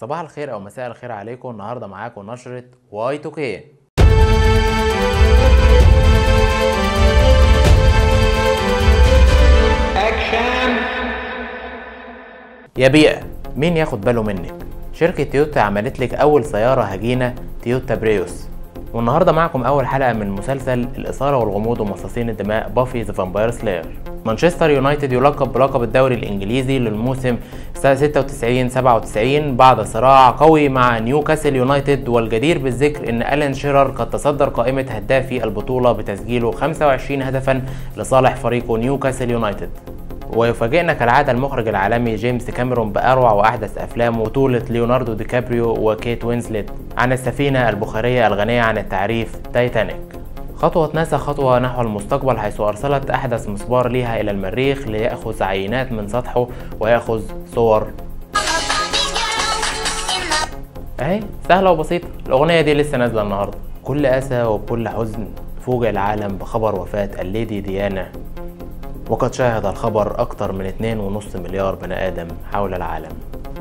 صباح الخير او مساء الخير عليكم. النهارده معاكم نشرة واي تو كي. يا بيئة، مين ياخد باله منك؟ شركة تويوتا عملت لك اول سيارة هجينة تويوتا بريوس. والنهارده معكم اول حلقة من مسلسل الاثارة والغموض ومصاصين الدماء بافي ذا فامباير سلاير. مانشستر يونايتد يلقب بلقب الدوري الانجليزي للموسم 96-97 بعد صراع قوي مع نيوكاسل يونايتد، والجدير بالذكر ان ألان شيرر قد تصدر قائمة هدافي البطولة بتسجيله 25 هدفا لصالح فريقه نيوكاسل يونايتد. ويفاجئنا كالعادة المخرج العالمي جيمس كاميرون بأروع وأحدث أفلامه بطولة ليوناردو دي كابريو وكيت وينسلت عن السفينة البخارية الغنية عن التعريف تايتانيك. خطوة ناسا خطوة نحو المستقبل، حيث أرسلت أحدث مسبار ليها إلى المريخ ليأخذ عينات من سطحه ويأخذ صور. أهي سهلة وبسيطة. الأغنية دي لسه نازلة النهاردة. كل أسى وبكل حزن فوجئ العالم بخبر وفاة الليدي ديانا، وقد شاهد الخبر أكثر من 2.5 مليار بني آدم حول العالم.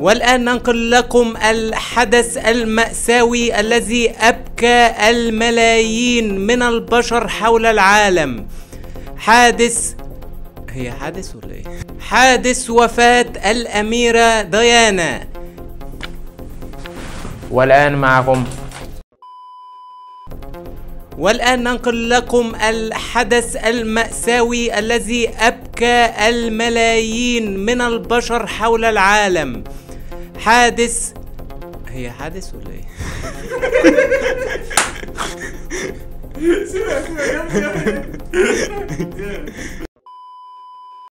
والآن ننقل لكم الحدث المأساوي الذي أبكى الملايين من البشر حول العالم. حادث ولا إيه؟ حادث وفاة الأميرة ديانا. والآن ننقل لكم الحدث المأساوي الذي أبكى الملايين من البشر حول العالم. حادث ولا إيه؟